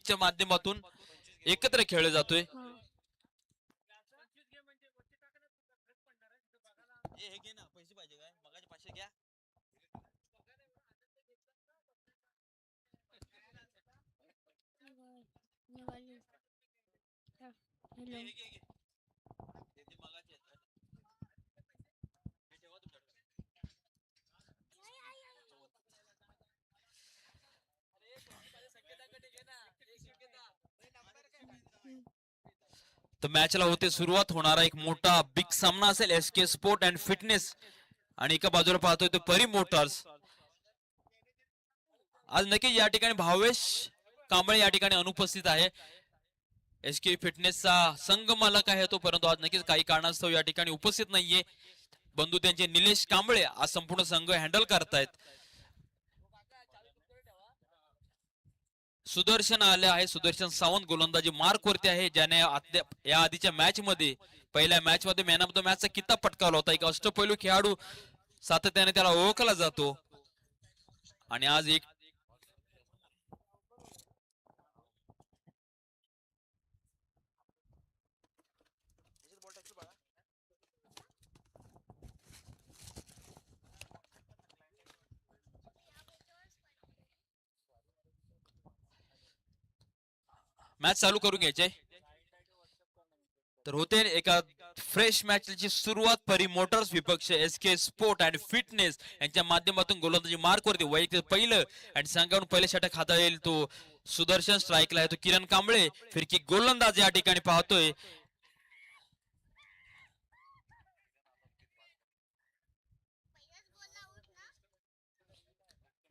च्या माध्यमातून एकत्र खेळला जातोय. तर मॅचला होते सुरुवात. होणारा एक मोठा बिग सामना असेल एसके स्पोर्ट अँड फिटनेस आणि एका बाजूला पाहतोय तो परी मोटर्स. आज नक्की या ठिकाणी भावेश कांबळे या ठिकाणी अनुपस्थित आहे. एसके फिटनेसचा संघ मालक आहे तो, परंतु आज नक्कीच काही कारणास्तव या ठिकाणी उपस्थित नाहीये. बंधू त्यांचे निलेश कांबळे आज संपूर्ण संघ हँडल करतायत. सुदर्शन आले आहे. सुदर्शन सावंत गोलंदाजी मार्क वरती आहे, ज्याने या आधीच्या मॅच मध्ये पहिल्या मॅच मध्ये मॅन ऑफ द मॅचचा किताब पटकावला होता. एक अष्टपैलू खेळाडू सातत्याने त्याला ओळखला जातो आणि आज एक मॅच चालू करून घ्यायचे. तर होते एका फ्रेश मॅचची सुरुवात. परी मोटर्स विपक्ष एसके स्पोर्ट अँड फिटनेस यांच्या माध्यमातून गोलंदाजी मार्क वरती वैयक्तिक पहिलं आणि संघाकडून पहिल्या षटक खाता येईल तो सुदर्शन. स्ट्राईकला आहे तो किरण कांबळे. फिरकी गोलंदाज या ठिकाणी पाहतोय.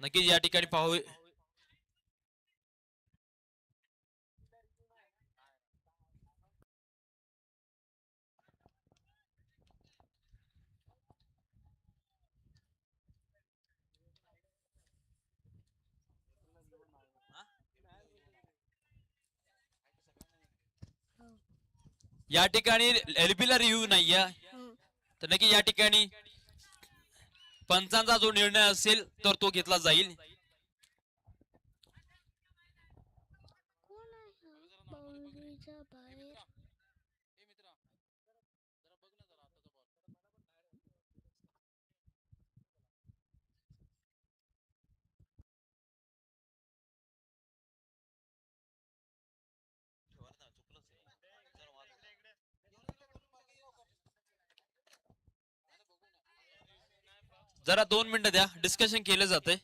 नक्कीच या ठिकाणी पाहू या ठिकाणी एलबी ला रिव्ह्यू नाहीये. तर नक्की या ठिकाणी पंचांचा जो निर्णय असेल तर तो घेतला जाईल. जरा 2 मिनिटं द्या, डिस्कशन केलं जातंय.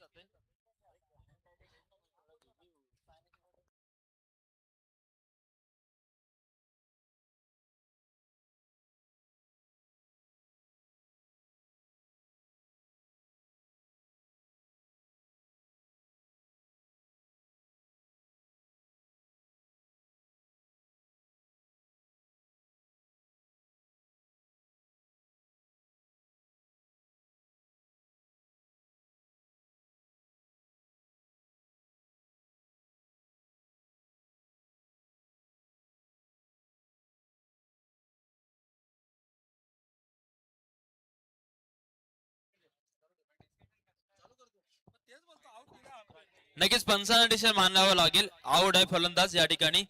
नक्कीच पंचांना डिसिजन मानावं लागेल. आउट आहे फलंदाज या ठिकाणी.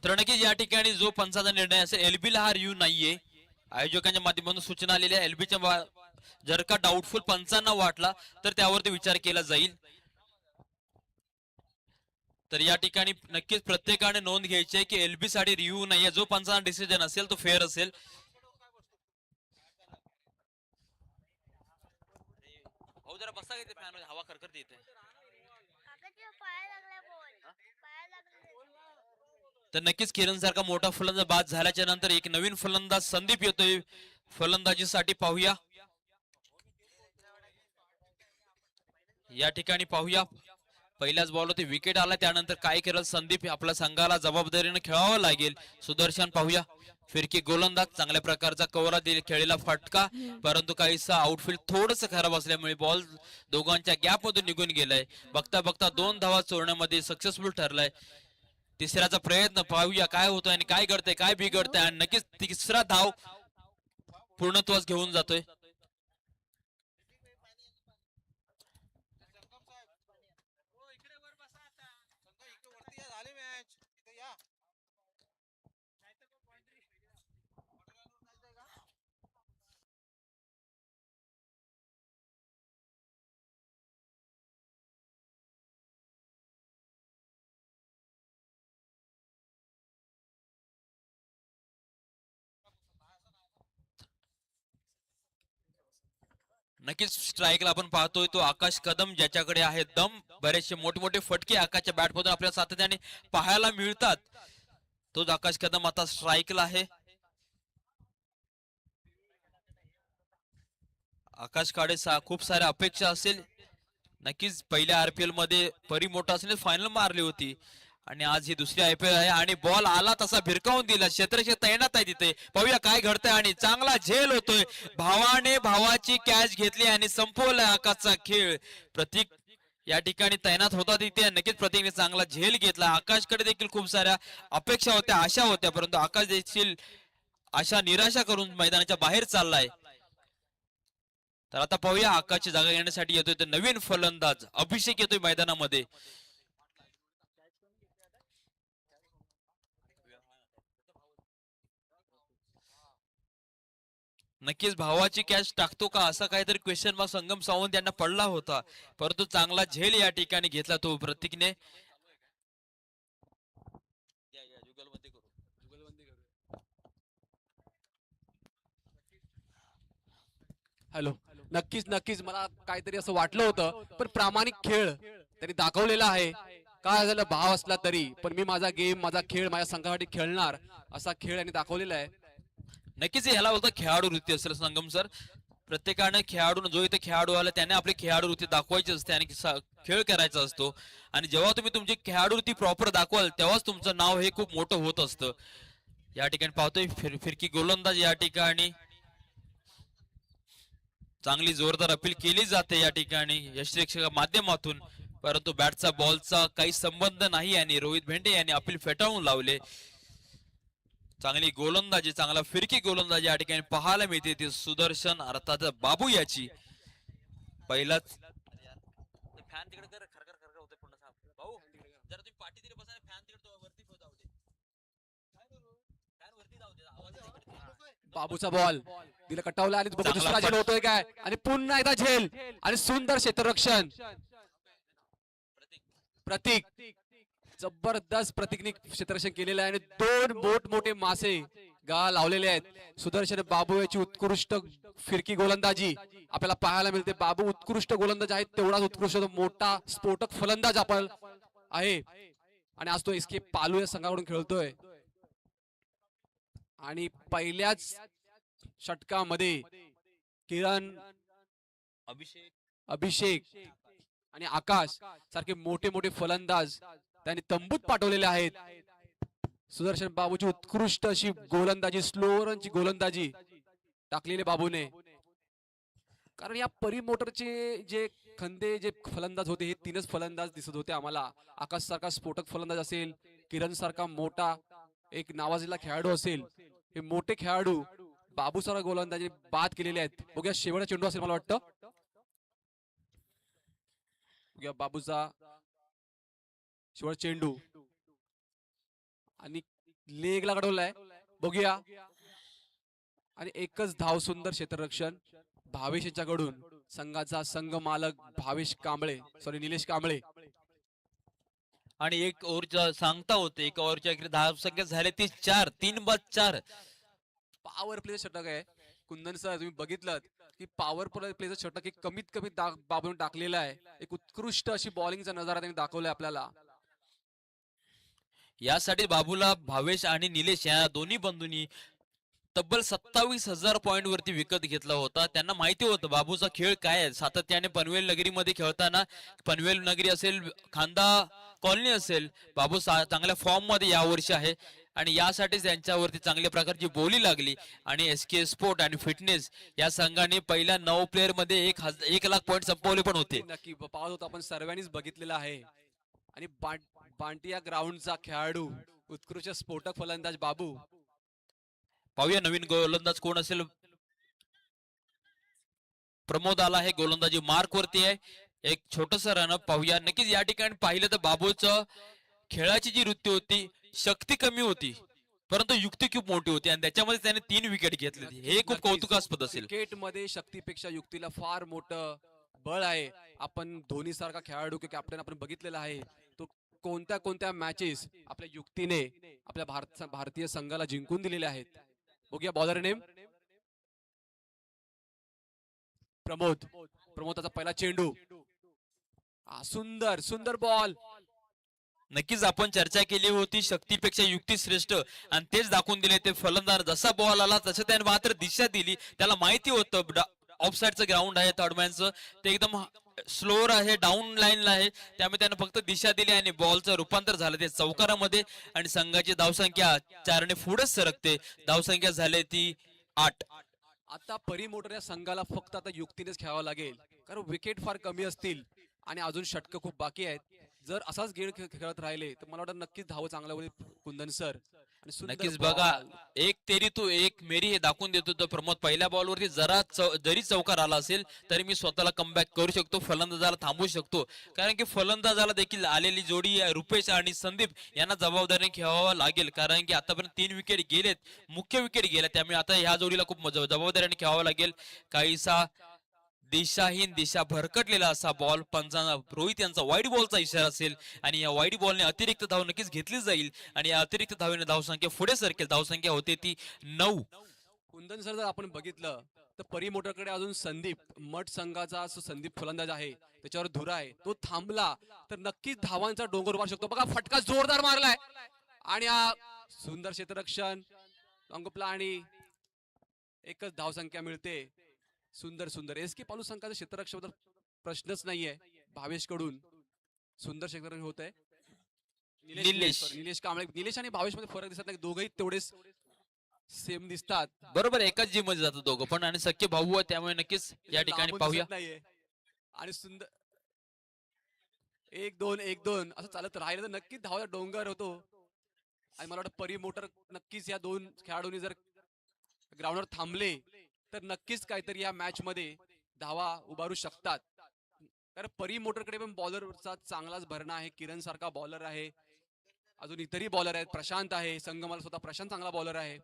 तर नक्कीच या ठिकाणी जो पंचाचा निर्णय असेल एलबीला हा रिव्ह्यू नाहीये. आयोजकांच्या माध्यमातून सूचना आलेल्या एलबीच्या जर का डाऊटफुल पंचांना वाटला तर त्यावरती विचार केला जाईल. तर या ठिकाणी नक्कीच प्रत्येकाने नोंद घ्यायची आहे की एलबी साठी रिव्ह्यू नाहीये. जो पंचाचा डिसिजन असेल तो फेअर असेल. जरा बसा घेते फॅन हवा खरखरते येते. तर नक्कीच किरण सारखा मोठा फलंदाज बाद झाल्याच्या नंतर एक नवीन फलंदाज संदीप येतोय फलंदाजीसाठी पाहूया. या ठिकाणी पाहूया पहिल्याच बॉलवरती विकेट आला, त्यानंतर काय केलं संदीप, आपल्या संघाला जबाबदारीने खेळावं लागेल. सुदर्शन पाहूया, फिरकी गोलंदाज, चांगल्या प्रकारचा कवरा खेळलेला फटका, परंतु काहीसा आउटफील्ड थोडस खराब असल्यामुळे बॉल दोघांच्या गॅप मधून निघून गेलाय. बघता बघता 2 धावा चोरण्यामध्ये सक्सेसफुल ठरलाय. तिसऱ्याचा प्रयत्न पाहूया काय होतोय आणि काय घडतंय, काय बिघडतंय, आणि नक्कीच तिसरा धाव पूर्णत्वास घेऊन जातोय. नक्कीच स्ट्राईकला आपण पाहतोय तो आकाश कदम, ज्याच्याकडे आहे दम. बरेचसे मोठमोठे फटके आकाशच्या बॅटमधून आपल्याला सातत्याने पाहायला मिळतात. तोच आकाश कदम आता स्ट्राईकला आहे. आकाश काळे खूप साऱ्या अपेक्षा असेल. नक्कीच पहिल्या आरपीएल मध्ये परी मोठा असणे फायनल मारली होती, आणि आज ही दुसरी आयपीएल आहे. आणि बॉल आला तसा भिरकावून दिला, क्षेत्रक्षेत्र तैनात आहे तिथे. पाहूया काय घडतंय, आणि चांगला झेल होतोय. भावाने भावाची कॅच घेतली आणि संपवला आकाशचा खेळ. प्रतीक या ठिकाणी तैनात होता तिथे, नक्कीच प्रतीकने चांगला झेल घेतला. आकाशकडे देखील खूप साऱ्या अपेक्षा होत्या, आशा होत्या, परंतु आकाश देखील आशा निराशा करून मैदानाच्या बाहेर चाललाय. तर आता पाहूया आकाशची जागा घेण्यासाठी येतोय तर नवीन फलंदाज अभिषेक येतोय मैदानामध्ये. नक्कीच भावाची कॅच टाकतो का, असा काहीतरी क्वेश्चन मार्क संगम सावंत यांना पडला होता, परंतु चांगला झेल या ठिकाणी घेतला तो प्रतीकने. हॅलो, नक्कीच नक्कीच मला काहीतरी असं वाटलं होतं, पण प्रामाणिक खेळ त्यांनी दाखवलेला आहे. काय झालं भाव असला तरी पण मी माझा गेम, माझा खेळ माझ्या संघासाठी खेळणार, असा खेळ यांनी दाखवलेला आहे. नक्कीच ह्याला बोलतो खेळाडू वृत्ती असेल संगम सर. प्रत्येकाने खेळाडू, जो इथे खेळाडू आला त्याने आपली खेळाडू वृत्ती दाखवायची असते आणि खेळ करायचा असतो. आणि जेव्हा तुम्ही तुमची खेळाडू वृत्ती प्रॉपर दाखवाल तेव्हाच तुमचं नाव हे खूप मोठं होत असतं. या ठिकाणी पाहतोय फिरकी गोलंदाज, या ठिकाणी चांगली जोरदार अपील केली जाते या ठिकाणी यष्टीरक्षका माध्यमातून, परंतु बॅटचा बॉलचा काही संबंध नाही आणि रोहित भेंडे यांनी अपील फेटाळून लावले. चांगली गोलंदाजी, चांगला फिरकी गोलंदाजी या ठिकाणी पाहायला मिळते ती सुदर्शन अर्थात बाबू याची. पहिलाच फॅन तिकडे कर, खरखर खरखर होते पूर्ण साहेब. भाऊ जरा तुम्ही पाठी तिकडे बसा, फॅन तिकडे वरती जाऊ दे, फॅन वरती जाऊ दे, आवाज. बाबूचा बॉल दिला कटावला आणि बघू दुसरा झेल होतोय काय, आणि पुन्हा एकदा झेल आणि सुंदर क्षेत्ररक्षण. प्रतीक जबरदस्त प्रतीकने क्षेत्ररक्षण केलेलं आहे आणि 2 मोठमोठे मासे गा लावलेले आहेत. सुदर्शन बाबू याची उत्कृष्ट फिरकी गोलंदाजी आपल्याला पाहायला मिळते. बाबू उत्कृष्ट गोलंदाज आहेत, तेवढाच उत्कृष्ट मोठा स्फोटक फलंदाज आपण आहे. आणि आज तो एसके पालू या संघाकडून खेळतोय. आणि पहिल्याच षटकामध्ये किरण, अभिषेक आणि आकाश सारखे मोठे मोठे फलंदाज त्यांनी तंबूत पाठवलेले आहेत. सुदर्शन बाबूची उत्कृष्ट अशी गोलंदाजी, स्लो रनची गोलंदाजी टाकलेली बाबूने. कारण या परी मोटरचे जे खंदे, जे फलंदाज होते, हे 3च फलंदाज दिसत होते आम्हाला. आकाश सारखा स्फोटक फलंदाज असेल, किरण सारखा मोठा एक नावाजलेला खेळाडू असेल, हे मोठे खेळाडू बाबू सारखा गोलंदाजी बाद केलेले आहेत. बघूया शेवटचा चेंडू असेल मला वाटतं. बघूया बाबूचा शेवट चेंडू आणि लेगला कडवलाय. बघूया, आणि एकच धाव, सुंदर क्षेत्ररक्षण भावेश यांच्याकडून. संघाचा संघ मालक भावेश कांबळे, सॉरी निलेश कांबळे. आणि एक ओव्हरच्या सांगता होते, एक ओव्हरच्या धाव संख्या झाले ती 4, 3 बाद 4. पॉवर प्ले षटक आहे कुंदन सर, तुम्ही बघितलं की पॉवर प्लेचं षटक एक कमीत कमी बाबून टाकलेलं आहे. एक उत्कृष्ट अशी बॉलिंगचा नजारा त्यांनी दाखवलाय आपल्याला. यासाठी बाबूला भावेश आणि निलेश या दोन्ही बंधूंनी तब्बल 27,000 पॉइंट वरती विकत घेतला होता. त्यांना माहिती होतं बाबूचा खेळ काय आहे. सातत्याने पनवेल नगरीमध्ये खेळताना, पनवेल नगरी असेल, खांदा कॉलनी असेल, बाबू चांगल्या फॉर्म मध्ये यावर्षी आहे आणि यासाठीच त्यांच्यावरती चांगल्या प्रकारची बोली लागली. आणि एसके स्पोर्ट आणि फिटनेस या संघाने पहिल्या 9 प्लेअर मध्ये 1 लाख पॉइंट संपवले पण होते. नक्की पाहत होतो आपण सर्वांनीच बघितलेलं आहे. आणि बांटी या ग्राउंडचा खेळाडू, उत्कृष्ट स्फोटक फलंदाज बाबू. पाहूया नवीन गोलंदाज कोण असेल. प्रमोद आला आहे, गोलंदाजी मार्क वरती आहे. एक छोटस रन पाहूया. नक्कीच या ठिकाणी पाहिलं तर बाबूचं खेळाची जी वृत्ती होती, शक्ती कमी होती परंतु युक्ती खूप मोठी होती आणि त्याच्यामध्ये त्याने 3 विकेट घेतले. हे खूप कौतुकास्पद असेल. क्रिकेट मध्ये शक्तीपेक्षा युक्तीला फार मोठं बळ आहे. आपण धोनी सारखा खेळाडू किंवा कॅप्टन आपण बघितलेला आहे. तो कोणत्या कोणत्या मॅचेस आपल्या युक्तीने आपल्या भारतीय संघाला जिंकून दिलेल्या आहेत. बघूया बॉलर नेम प्रमोद. प्रमोदाचा पहिला चेंडू, सुंदर सुंदर बॉल. नक्कीच आपण चर्चा केली होती शक्तीपेक्षा युक्ती श्रेष्ठ आणि तेच दाखवून दिले. ते फलंदाज जसा बॉल आला तसं त्याने मात्र दिशा दिली. त्याला माहिती होतं ऑफ साइडचं ग्राउंड आहे, थर्डमॅनचं ते एकदम स्लोअर आहे, डाऊन लाईनला आहे, त्यामुळे त्याने फक्त दिशा दिली आणि बॉलचं रूपांतर झालं ते चौकारामध्ये. आणि संघाची धावसंख्या 4ने पुढे सरकते. धावसंख्या झाली ती 8. आता परिमोटर या संघाला फक्त आता युक्तीनेच खेळावं लागेल, कारण विकेट फार कमी असतील आणि अजून षटकं खूप बाकी आहेत. जर असाच गेम खेळत राहिले तर मला वाटतं नक्कीच धाव चांगला होईल कुंदन सर. आणि सुंदर नक्कीच ball. बघा, एक तेरी तू एक मेरी हे दाखवून देतो. तर प्रमोद पहिल्या बॉलवरती जरी चौकार आला असेल तरी मी स्वतःला कमबॅक करू शकतो, फलंदाजाला थांबवू शकतो. कारण की फलंदाजाला देखील आलेली जोडी रुपेश आणि संदीप यांना जबाबदारी खेळावं लागेल. कारण की आतापर्यंत 3 विकेट गेलेत, मुख्य विकेट गेल्या, त्यामुळे आता ह्या जोडीला खूप जबाबदारीने खेळावं लागेल. काहीसा दिशाहीन, दिशा भरकटलेला असा बॉल पंचांना रोहित यांचा वाईट बॉलचा इशारा असेल आणि या वाईट बॉलने अतिरिक्त धाव नक्कीच घेतली जाईल आणि या अतिरिक्त धावेने धावसंख्या पुढे सरकेल. धावसंख्या होते ती 9. कुंदन सर जर आपण बघितलं तर परिमोटरकडे अजून संदीप, मठ संघाचा संदीप फलंदाज आहे, त्याच्यावर धुरा आहे. तो थांबला तर नक्कीच धावांचा डोंगर मारू शकतो. बघा फटका जोरदार मारलाय आणि हा सुंदर क्षेत्ररक्षण अंगपला आणि एकच धावसंख्या मिळते. सुंदर सुंदर एस के पालू संघाच्या क्षेत्ररक्षणाबद्दल प्रश्नच नाहीये. भावेश कडून सुंदर क्षेत्ररक्षण होत आहे. निलेश कांबळे. निलेश आणि भावेश मध्ये फरक दिसत नाही, दोघेही तेवढेच सेम दिसतात. बरोबर, एकाच जी मध्ये जातात दोघं पण आणि सख्खे भाऊ आहे, त्यामुळे नक्कीच या ठिकाणी लांबून पाहूया. दिसत नाहीये. आणि सुंदर 1-2 असं चालत राहिलं तर नक्कीच धावाचा डोंगर होतो. आणि मला वाटतं परिमोटर नक्कीच या 2 खेळाडूंनी जर ग्राउंडवर थांबले तर नक्कीच काहीतरी या मॅच मध्ये धावा उभारू शकतात. कारण परिमोटरकडे पण बॉलरचा चांगलाच भरणा आहे. किरण सारखा बॉलर आहे, अजून इतरही बॉलर आहेत. प्रशांत आहे संघ, मला स्वतः प्रशांत चांगला बॉलर आहे.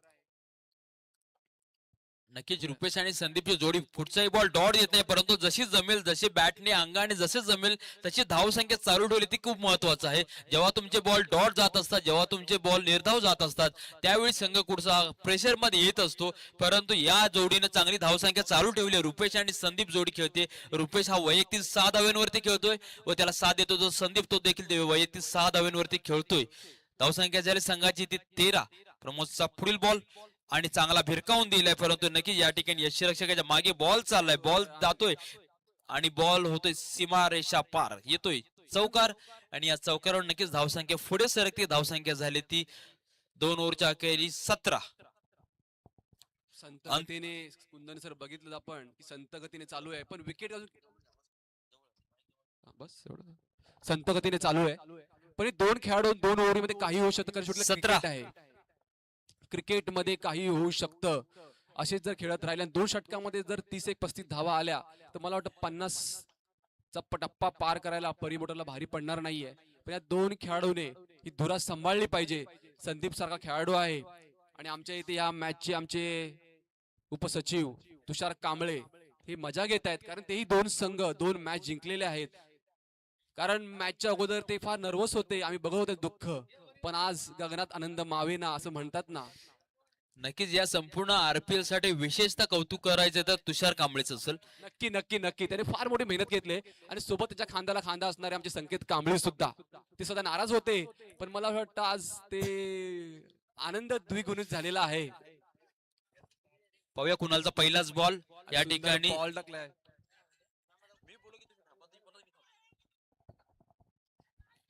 नक्कीच रुपेश आणि संदीपची जोडी पुढचाही बॉल डॉट येत नाही, परंतु जशी जमेल, जशी बॅटने अंगाने जसे जमेल तशी धावसंख्या चालू ठेवली ती खूप महत्वाचं आहे. जेव्हा तुमचे बॉल डॉट जात असतात, जेव्हा तुमचे बॉल निर्धाव जात असतात, त्यावेळी संघ कुठचा प्रेशर मध्ये येत असतो. परंतु या जोडीने चांगली धावसंख्या चालू ठेवली. रुपेश आणि संदीप जोडी खेळते. रुपेश हा वैयक्तिक 6 धाव्यांवरती खेळतोय व त्याला साथ देतो जो संदीप, तो देखील वैयक्तिक 6 धाव्यांवरती खेळतोय. धावसंख्या झाली संघाची ती 13. प्रमोदचा पुढील बॉल आणि चांगला भिरकावून दिलाय, परंतु नक्कीच या ठिकाणी यष्टीरक्षकाच्या मागे बॉल चाललाय, बॉल जातोय आणि बॉल होतोय सीमारेषा पार, येतोय चौकार आणि या चौकारावर नक्कीच धावसंख्या पुढे सरकते. धावसंख्या झाली ती 2 ओव्हरच्या अखेरी 17. संत गतीने कुंदन सर बघितलं आपण की संत गतीने चालू आहे, पण विकेट अजून बस एवढं संत गतीने चालू आहे. पण हे 2 खेळाडू 2 ओव्हरमध्ये काही होऊ शकतं, कारण शेवटी 17 क्रिकेट आहे. क्रिकेटमध्ये काही होऊ शकतं. असेच जर खेळत राहिले 2 षटकामध्ये जर 30-35 धावा आल्या तर मला वाटतं 50चा टप्पा पार करायला परिमोटरला भारी पडणार नाहीये. पण या 2 खेळाडूने ही धुरा सांभाळली पाहिजे. संदीप सारखा खेळाडू आहे आणि आमच्या इथे या मॅचचे आमचे उपसचिव तुषार कांबळे हे मजा घेत आहेत, कारण तेही 2 संघ 2 मॅच जिंकलेले आहेत. कारण मॅचच्या अगोदर ते फार नर्वस होते, आम्ही बघत होते दुःख, पण आज गगनात आनंद मावेना असं म्हणतात ना. नक्कीच या संपूर्ण आरपीएल साठी विशेषतः कौतुक करायचं तर तुषार कांबळेच असेल. नक्की नक्की नक्की त्याने फार मोठी मेहनत घेतली आणि सोबत त्याच्या खांद्याला खांदा असणारे आमचे संकेत कांबळे सुद्धा, ते सुद्धा नाराज होते, पण मला वाटतं आज ते आनंद द्विगुणित झालेला आहे. पाहूया कुणालचा पहिलाच बॉल या सुंदर ठिकाणी बॉल टाकलाय.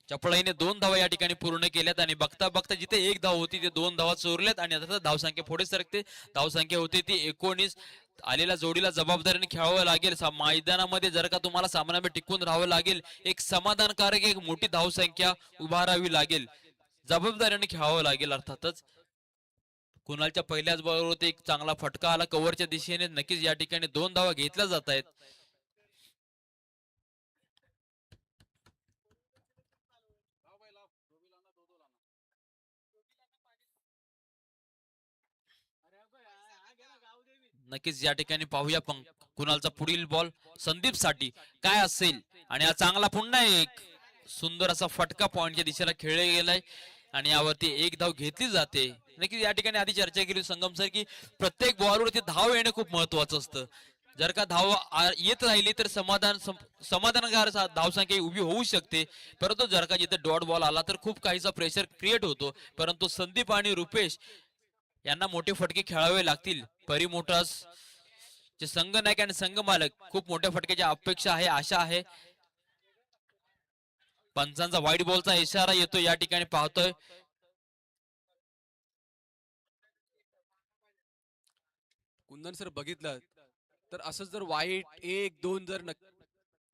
चपळाईने 2 धावा या ठिकाणी पूर्ण केल्यात आणि बघता बघता जिथे 1 धाव होती ते 2 धावा चोरल्यात आणि आता धावसंख्या पुढे सरकते. धावसंख्या होती ती 19. आलेल्या जोडीला जबाबदारीने खेळावं लागेल. मैदानामध्ये जर का तुम्हाला सामन्यामध्ये टिकून राहावं लागेल, एक समाधानकारक एक मोठी धावसंख्या उभारावी लागेल, जबाबदारीने खेळावं लागेल. अर्थातच कुणालच्या पहिल्याच बॉलवरती एक चांगला फटका आला कव्हरच्या दिशेने. नक्कीच या ठिकाणी 2 धावा घेतल्या जात आहेत. नक्कीच या ठिकाणी पाहूया पण कुणालचा पुढील बॉल संदीप साठी काय असेल. आणि हा चांगला पुन्हा एक सुंदर असा फटका पॉइंटच्या दिशेला खेळला गेलाय आणि यावरती एक धाव घेतली जाते. नक्कीच या ठिकाणी आधी चर्चा केली संगम सर की प्रत्येक बॉलवरती धाव येणं खूप महत्वाचं असतं. जर का धाव येत राहिली तर समाधानकारक धावसंख्या उभी होऊ शकते. परंतु जर का जिथे डॉट बॉल आला तर खूप काहीचा प्रेशर क्रिएट होतो. परंतु संदीप आणि रुपेश यांना मोठे फटके खेळावे लागतील. परी मोटर्स चे संघनायक आणि संघ मालक खूप मोठ्या फटक्याची अपेक्षा आहे, आशा आहे. पंचांचा व्हाईट बॉलचा इशारा येतो या ठिकाणी पाहतोय. कुंदन सर बघितलं तर असं जर वाईट 1-2 जर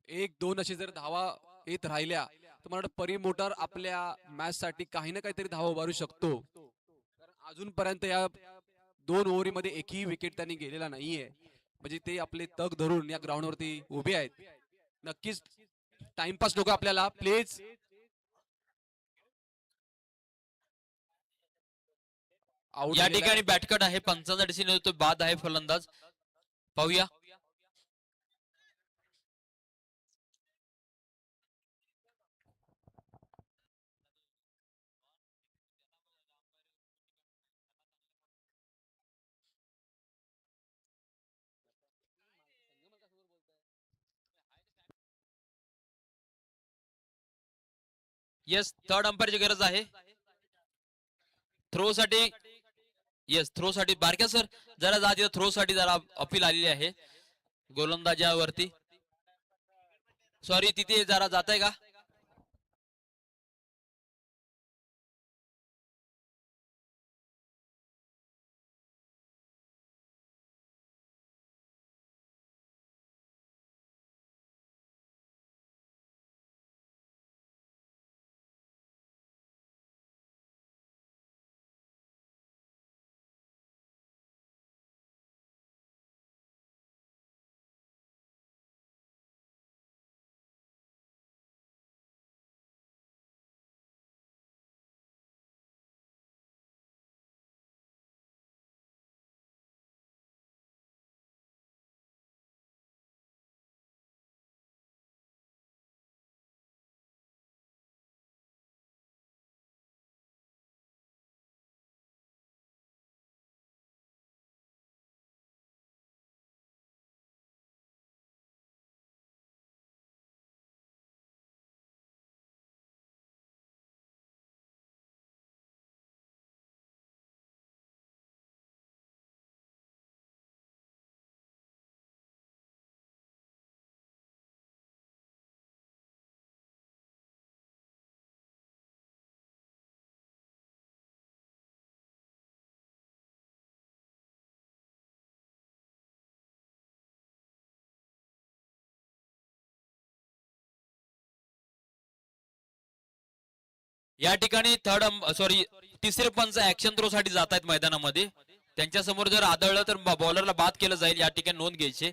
1-2 असे जर धावा येत राहिल्या तर मला वाटतं परी मोटर आपल्या मॅच साठी काही ना काहीतरी धावा उभारू शकतो. कारण अजूनपर्यंत या 2 ओव्हरीमध्ये एकही विकेट त्यांनी गेलेला नाहीये. म्हणजे ते आपले तग धरून या ग्राउंडवरती उभे आहेत. नक्कीच टाइमपास नको आपल्याला प्लीज. आउट या ठिकाणी बॅटकट आहे. पंचांचा डिसिजन होतो, बाद आहे फलंदाज. पाहूया येस थर्ड अंपायरची गरज आहे थ्रो साठी. येस थ्रो साठी बारक्या सर जरा जा थ्रो साठी जरा अपील आलेली आहे गोलंदाजावरती. सॉरी तिथे जरा जात आहे का. या ठिकाणी सॉरी तिसरे पंच ऍक्शन थ्रो साठी जात आहेत मैदानामध्ये. त्यांच्या समोर जर आदळलं तर बॉलरला बाद केलं जाईल या ठिकाणी नोंद घ्यायची.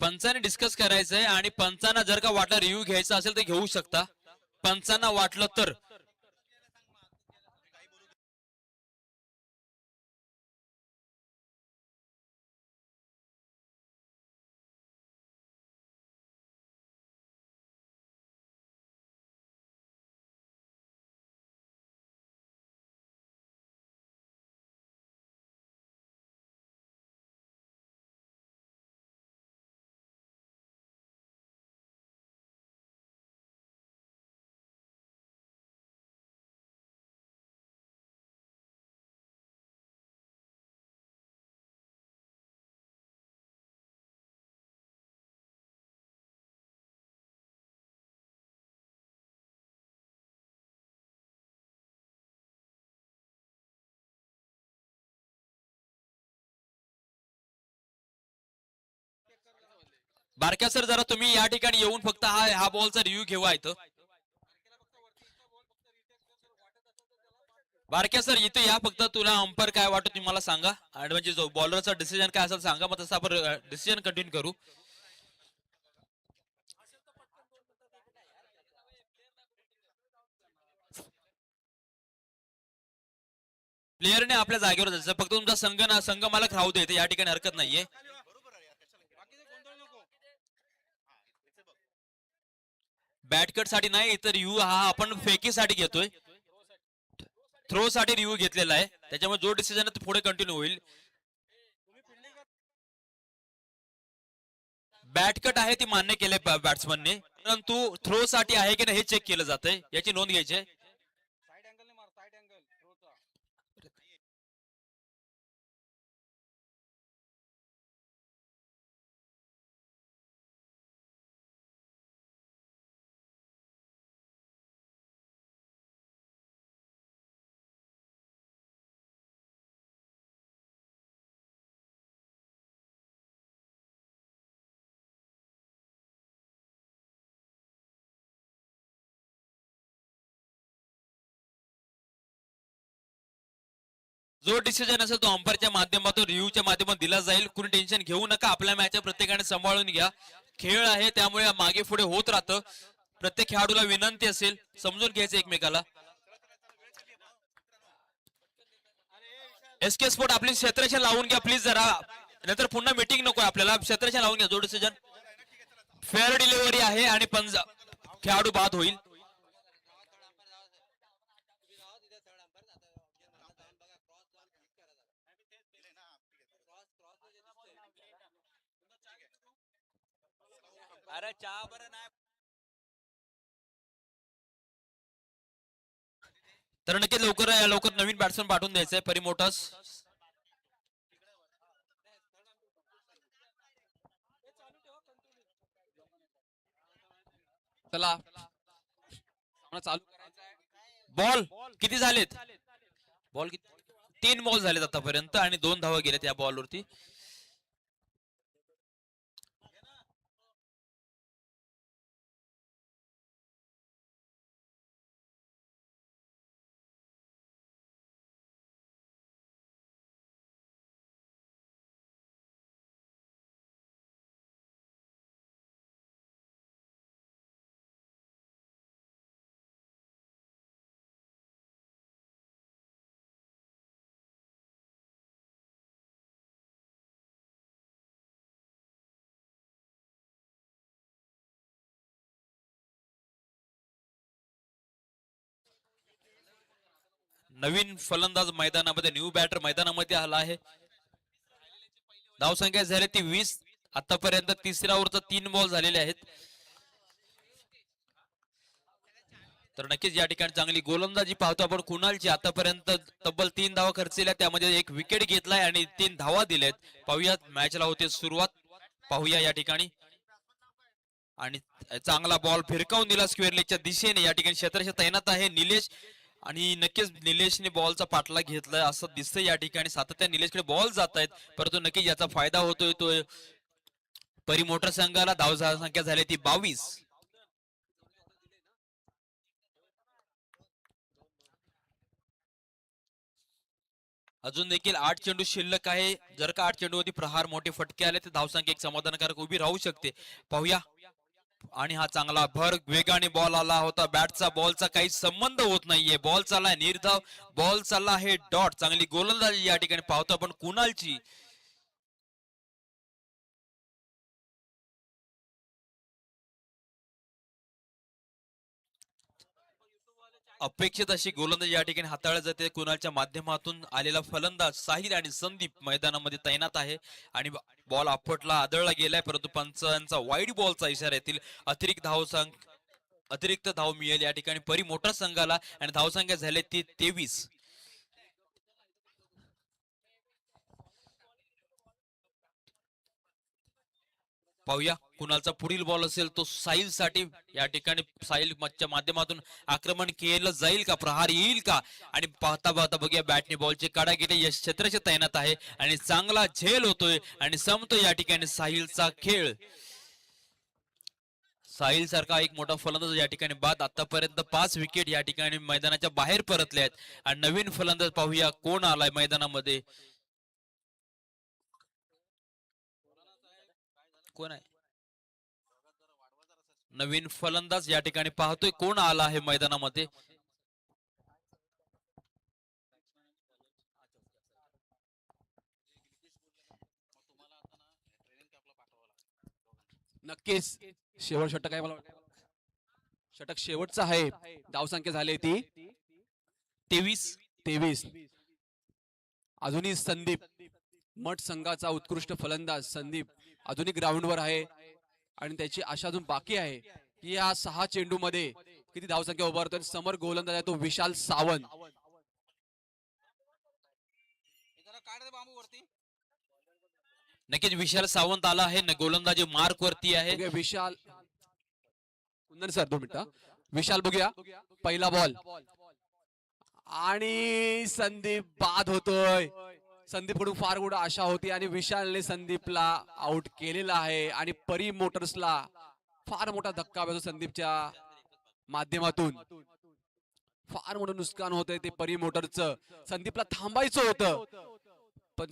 पंचाने डिस्कस करायचंय आणि पंचांना जर का वाटलं रिव्ह्यू घ्यायचा असेल तर घेऊ शकता. पंचांना वाटलं तर. बारक्या सर जरा तुम्ही या ठिकाणी येऊन फक्त हा बॉलचा रिव्ह्यू घेवा इथं. बारक्या सर इथे या फक्त. तुला अंपर काय वाटतं तुम्ही मला सांगा आणि म्हणजे जो बॉलरचा डिसिजन काय असेल सांगा, मग तसं आपण डिसिजन कंटिन्यू करू. प्लेअरने आपल्या जागेवर जायचं, फक्त तुमचा संघ मला राहू दे या ठिकाणी, हरकत नाहीये. बॅटकट साठी नाही तर यू हा आपण फेकीसाठी घेतोय, थ्रो साठी रिव्ह्यू घेतलेला आहे, त्याच्यामुळे जो डिसिजन आहे तो पुढे कंटिन्यू होईल. बॅटकट आहे ती मान्य केले बॅट्समनने, परंतु थ्रो साठी आहे की नाही हे चेक केलं जातंय, याची नोंद घ्यायची. जो डिसिजन असेल तो अंपायरच्या माध्यमातून रिव्ह्यूच्या माध्यमातून दिला जाईल. कुणी टेन्शन घेऊ नका, आपल्या मॅच प्रत्येकाने सांभाळून घ्या. खेळ आहे त्यामुळे मागे पुढे होत राहतं. प्रत्येक खेळाडूला विनंती असेल समजून घ्यायचं एकमेकाला. एसके स्पोर्ट आपली क्षेत्ररक्षण लावून घ्या प्लीज जरा, नंतर पुन्हा मीटिंग नको आपल्याला. क्षेत्ररक्षण लावून घ्या. जो डिसिजन फेअर डिलिव्हरी आहे आणि खेळाडू बाद होईल. अरे चहा बरं नाही. तर नक्कीच लवकर नवीन बॅट्समन पाठवून द्यायचंय परिमोटर्स. चला चालू. बॉल किती झालेत? बॉल किती? 3 बॉल झालेत आतापर्यंत आणि 2 धावा गेल्यात या बॉलवरती. नवीन फलंदाज मैदानामध्ये, न्यू बॅटर मैदानामध्ये आला आहे. धावसंख्या झाली ती 20. आतापर्यंत तिसऱ्या ओव्हरचा 3 बॉल झालेले आहेत. तर नक्कीच या ठिकाणी चांगली गोलंदाजी पाहतो आपण कुणालची. आतापर्यंत तब्बल 3 धावा खर्चल्या, त्यामध्ये 1 विकेट घेतलाय आणि 3 धावा दिल्यात. पाहूयात मॅचला होते सुरुवात. पाहूया या ठिकाणी. आणि चांगला बॉल फिरकावून दिला स्क्वेअर लेगच्या दिशेने. या ठिकाणी क्षेत्ररक्षक तैनात आहे निलेश, आणि नक्कीच निलेशने बॉलचा पाठला घेतलाय असं दिसतंय. या ठिकाणी सातत्याने निलेशकडे बॉल जात आहेत, परंतु नक्कीच याचा फायदा होतोय तो परिमोटर संघाला. धाव संख्या झाली ती 22. अजून देखील 8 चेंडू शिल्लक आहे. जर का 8 चेंडूवरती प्रहार मोठे फटके आले तर धावसंख्या एक समाधानकारक उभी राहू शकते. पाहूया. आणि हा चांगला भर वेगाने बॉल आला होता. बॅटचा बॉलचा काही संबंध होत नाहीये. बॉल चाललाय निर्धाव, बॉल चालला आहे डॉट. चांगली गोलंदाजी या ठिकाणी पाहतो आपण कुणालची. अपेक्षित अशी गोलंदाजी या ठिकाणी हाताळली जाते. कुणालच्या माध्यमातून आलेला फलंदाज साहिल आणि संदीप मैदानामध्ये तैनात आहे आणि बॉल आपटला आदळला गेलाय, परंतु पंचांचा वाईड बॉलचा इशारा येतील. अतिरिक्त धाव मिळेल या ठिकाणी परी मोठा संघाला आणि धावसंख्या झाली ती 23. पाहूया कुणालचा पुढील बॉल असेल तो साहिल साठी. या ठिकाणी साहिल च्या माध्यमातून आक्रमण केलं जाईल का, प्रहार येईल का, आणि पाहता पाहता बघूया बॅटने बॉलचे काढा गेले. यश क्षेत्राचे तैनात आहे आणि चांगला झेल होतोय आणि संपतो या ठिकाणी साहिलचा खेळ. साहिल सारखा एक मोठा फलंदाज या ठिकाणी बाद. आतापर्यंत 5 विकेट या ठिकाणी मैदानाच्या बाहेर परतले आहेत आणि नवीन फलंदाज पाहूया कोण आलाय मैदानामध्ये. कोण आहे नवीन फलंदाज या ठिकाणी पाहतोय कोण आला आहे मैदानामध्ये. नक्कीच शेवट षटक आहे. मला वाटतं षटक शेवटचं आहे. धावसंख्या झाली ती 23. अजूनही संदीप मठ संघाचा उत्कृष्ट फलंदाज संदीप अजूनही ग्राउंडवर आहे आणि त्याची आशा अजून बाकी आहे की या 6 चेंडू मध्ये किती धावसंख्या उभारतोय. समोर गोलंदाज आहे तो विशाल सावंत. नक्कीच विशाल सावंत आला आहे. गोलंदाजी मार्क वरती आहे. बघूया विशाल कुंदन सर 2 मिनिटं. विशाल बघूया पहिला बॉल आणि संदीप बाद होतोय. संदीप कडून फार गुड आशा होती आणि विशालने संदीपला आउट केलेला आहे आणि परी मोटर्सला फार मोठा धक्का बसतो. संदीपच्या माध्यमातून फार मोठं नुकसान होतंय ते परी मोटरचं. संदीपला थांबायचं होतं पण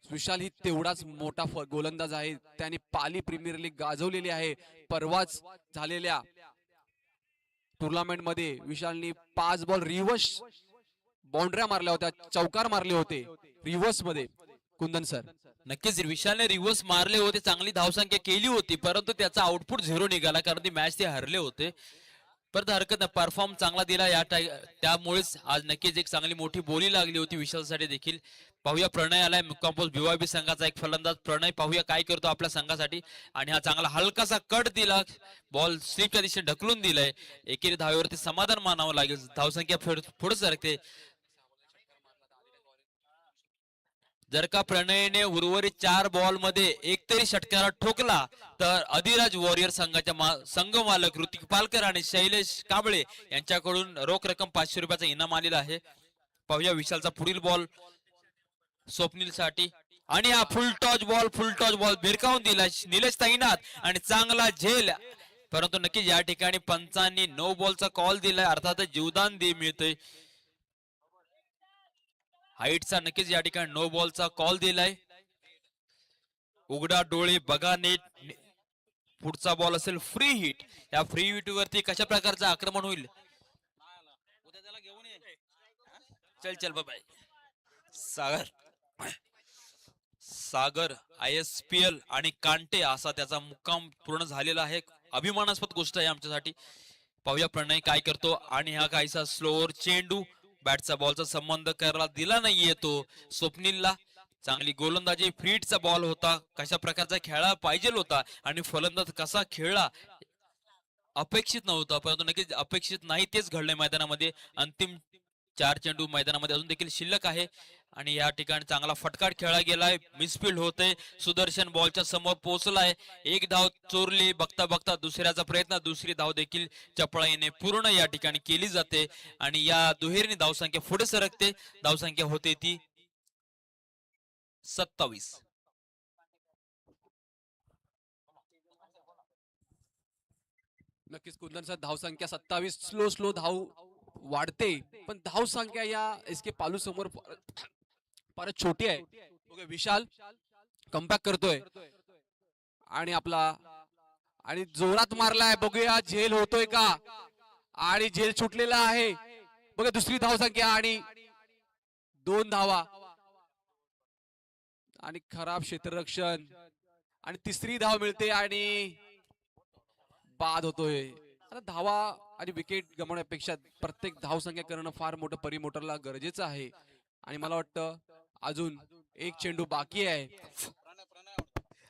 विशाल ही तेवढाच मोठा गोलंदाज आहे. त्याने पाली प्रीमियर लीग गाजवलेली आहे. परवाच झालेल्या टुर्नामेंट मध्ये विशालने 5 बॉल रिव्हर्स बाउंड्र्या मारल्या होत्या, चौकार मारले होते रिव्हर्स मध्ये. कुंदन सर नक्कीच विशालने रिव्हर्स मारले होते, चांगली धावसंख्या केली होती, परंतु त्याचा आउटपुट 0 निघाला कारण ती मॅच ते हरले होते. परंतु हरकत नाही, परफॉर्म चांगला दिला या त्यामुळेच आज नक्कीच एक चांगली मोठी बोली लागली होती विशालसाठी देखील. पाहूया प्रणय आलाय मुक्कामपोस्ट बीवायबी संघाचा एक फलंदाज प्रणय. पाहूया काय करतो आपल्या संघासाठी. आणि हा चांगला हलकासा कट दिला, बॉल स्लिपच्या दिशेने ढकलून दिलाय. एकेरी धावेवरती समाधान मानावं लागेल. धावसंख्या पुढे सरकते. जर का प्रणयने उर्वरित 4 बॉल मध्ये एक तरी षटकारा ठोकला तर अधिराज वॉरियर संघाच्या संघ मालक ऋतिक पालकर आणि शैलेश कांबळे यांच्याकडून रोख रक्कम 500 रुपयाचा इनाम आलेला आहे. पाहूया विशालचा पुढील बॉल स्वप्नील साठी आणि हा फुल टॉच बॉल भिरकावून दिला निलेश तैनात आणि चांगला झेल. परंतु नक्कीच या ठिकाणी पंचांनी नो बॉलचा कॉल दिलाय, अर्थातच जीवदान मिळतोय. हाईटचा नक्कीच या ठिकाणी नो बॉलचा कॉल दिलाय. उघडा डोळे बघा नीट. पुढचा बॉल असेल फ्री हिट. या फ्री हिट वरती कशा प्रकारचं आक्रमण होईल. चल चल बाय. सागर ISPL आणि कांटे असा त्याचा मुक्काम पूर्ण झालेला आहे. अभिमानास्पद गोष्ट आहे आमच्यासाठी. पाहूया प्रणय काय करतो आणि हा काहीसा स्लोअर चेंडू बॅटचा बॉलचा संबंध करायला दिला नाहीये तो स्वप्नीलला. चांगली गोलंदाजी, फ्रीटचा बॉल होता, कशा प्रकारचा खेळा पाहिजे होता आणि फलंदाज कसा खेळला अपेक्षित नव्हता, परंतु नक्कीच अपेक्षित नाही तेच घडलंय मैदानामध्ये. अंतिम 4 चेंडू मैदानामध्ये अजून देखील शिल्लक आहे आणि या ठिकाणी चांगला फटकार खेळला गेलाय. मिसफिल्ड होते, सुदर्शन बॉलच्या समोर पोहोचलाय. एक धाव चोरली, बघता बघता दुसऱ्याचा प्रयत्न, दुसरी धाव देखील चपळाईने पूर्ण या ठिकाणी केली जाते आणि या दुहेरीने धावसंख्या पुढे सरकते. धावसंख्या होते ती 27. नक्कीच कुंदन सर धावसंख्या 27. स्लो धाव वाढते, पण धाव संख्या या एस के पालू समोर फारच छोटी आहे. बघूया विशाल कमबॅक करतोय आणि आपला आणि जोरात मारलाय. बघूया झेल होतोय का, आणि झेल सुटलेला आहे. बघा दुसरी धाव संख्या आणि 2 धावा आणि खराब क्षेत्ररक्षण आणि तिसरी धाव मिळते आणि बाद होतोय. आता धावा आणि विकेट गमावण्यापेक्षा प्रत्येक धाव संख्या करणं फार मोठं परिमोटरला गरजेचं आहे. आणि मला वाटतं अजून एक चेंडू बाकी आहे.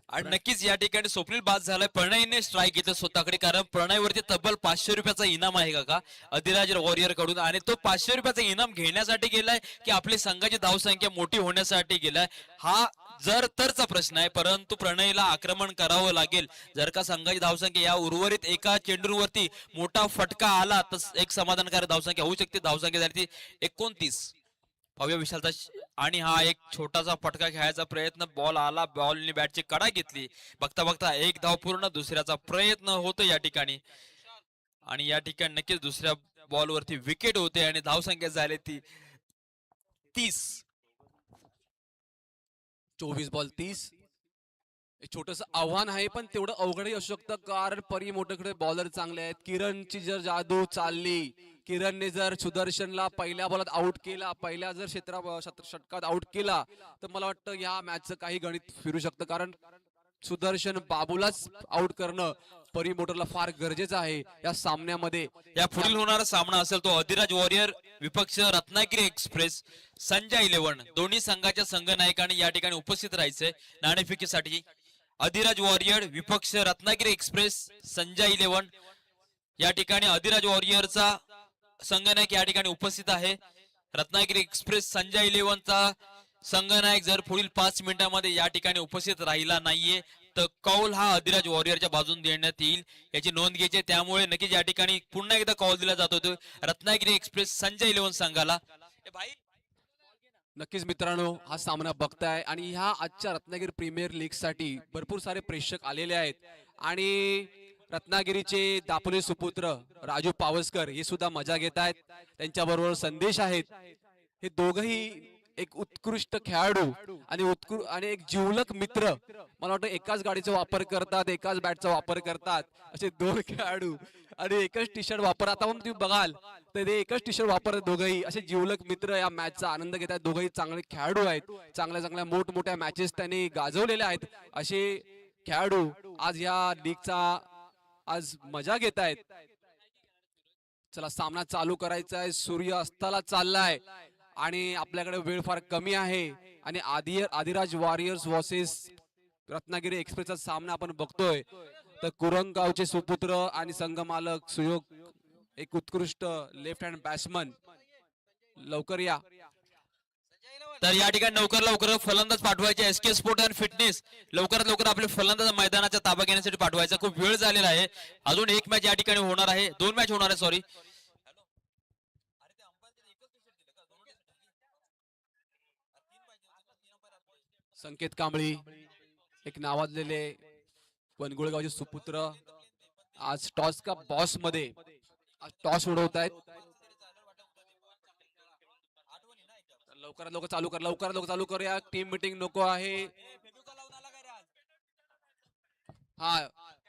आणि नक्कीच या ठिकाणी स्वप्नील बाद झालाय. प्रणयने स्ट्राईक घेतलं स्वतःकडे, कारण प्रणयवरती तब्बल 500 रुपयाचा इनाम आहे का अधिराज वॉरियर कडून, आणि तो 500 रुपयाचा इनाम घेण्यासाठी गेलाय की आपली संघाची धावसंख्या मोठी होण्यासाठी गेलाय, हा जर तरचा प्रश्न आहे. परंतु प्रणयला आक्रमण करावं लागेल. जर का संघाची धावसंख्या या उर्वरित एका चेंडूवरती मोठा फटका आला तर एक समाधानकारक धावसंख्या होऊ शकते. धावसंख्या झाली ती 29. भव्य विशालता आणि हा एक छोटासा फटका खेळायचा प्रयत्न, बॉल आला, बॉलने बॅटची कडा घेतली. बघता बघता एक धाव पूर्ण. दुसऱ्याचा प्रयत्न होतो या ठिकाणी, आणि या ठिकाणी नक्कीच दुसऱ्या बॉलवरती विकेट होते आणि धावसंख्या झाली ती 30. 24 बॉल 30. एक छोटस आव्हान आहे, पण तेवढं अवघडही असू शकतं, कारण परिमोटरकडे बॉलर चांगले आहेत. किरणची जर जादू चालली, किरणने जर सुदर्शनला पहिल्या बॉलात आउट केला, पहिल्या जर षटकात आउट केला, तर मला वाटतं या मॅचचं काही गणित फिरू शकतं. कारण सुदर्शन बाबूलाच आउट करणं परिमोटरला फार गरजेचं आहे या सामन्यामध्ये. या पुढील होणारा सामना असेल तो अधिराज वॉरियर विपक्ष रत्नागिरी एक्सप्रेस संजय 11. दोन्ही संघाच्या संघनायकांनी या ठिकाणी उपस्थित राहायचंय नाणेफेकीसाठी. अधिराज वॉरियर विपक्ष रत्नागिरी एक्सप्रेस संजय 11. या ठिकाणी अधिराज वॉरियरचा संघनायक या ठिकाणी उपस्थित आहे. रत्नागिरी एक्सप्रेस संजय 11 चा संघनायक जर पुढील 5 मिनिटांमध्ये या ठिकाणी उपस्थित राहिला नाहीये तर कौल हा अधिराज वॉरियरच्या बाजून देण्यात येईल, याची नोंद घ्यायची. त्यामुळे नक्कीच या ठिकाणी पुन्हा एकदा कौल दिला जातो रत्नागिरी एक्सप्रेस संजय 11 संघाला. नक्कीच मित्रांनो, हा सामना बघताय आणि ह्या आजच्या रत्नागिरी प्रीमियर लीग साठी भरपूर सारे प्रेक्षक आलेले आहेत. आणि रत्नागिरीचे दापोली सुपुत्र राजू पावसकर हे सुद्धा मजा घेत आहेत. त्यांच्या बरोबर संदेश आहेत. हे दोघही एक उत्कृष्ट खेळाडू आणि एक जिवलक मित्र. मला वाटतं एकाच गाडीचा वापर करतात, एकाच बॅटचा वापर करतात, असे दोन खेळाडू आणि एकच टी शर्ट वापर. आता पण तुम्ही बघाल तर ते एकच टी शर्ट वापरतात दोघही. असे जिवलक मित्र या मॅचचा आनंद घेतात. दोघही चांगले खेळाडू आहेत. चांगल्या चांगल्या मोठमोठ्या मॅचेस त्यांनी गाजवलेल्या आहेत. असे खेळाडू आज या लीगचा आज मजा घेत आहेत. चला सामना चालू करायचा आहे. सूर्य अस्ताला चाललाय आणि आपल्याकडे वेळ फार कमी आहे. आणि आदिराज वॉरियर्स वर्सेस रत्नागिरी एक्सप्रेसचा सामना आपण बघतोय. तर कुरंगावचे सुपुत्र आणि संघ मालक सुयोग, एक उत्कृष्ट लेफ्ट हँड बॅट्समन, लवकर या. तर या ठिकाणी लवकर फलंदाज पाठवायचे. एसके स्पोर्ट अँड फिटनेस लवकरात लवकर आपले फलंदाज मैदानाचा ताबा घेण्यासाठी पाठवायचा. खूप वेळ झालेला आहे. अजून एक मॅच या ठिकाणी होणार आहे, 2 मॅच होणार आहे, सॉरी. संकेत कांबळी, एक नावाजलेले वनगुळगावचे सुपुत्र, आज टॉस का बॉस मध्ये आज टॉस उडवत आहेत. लवकरात लवकर चालू कर, या टीम मीटिंग नको आहे. हा,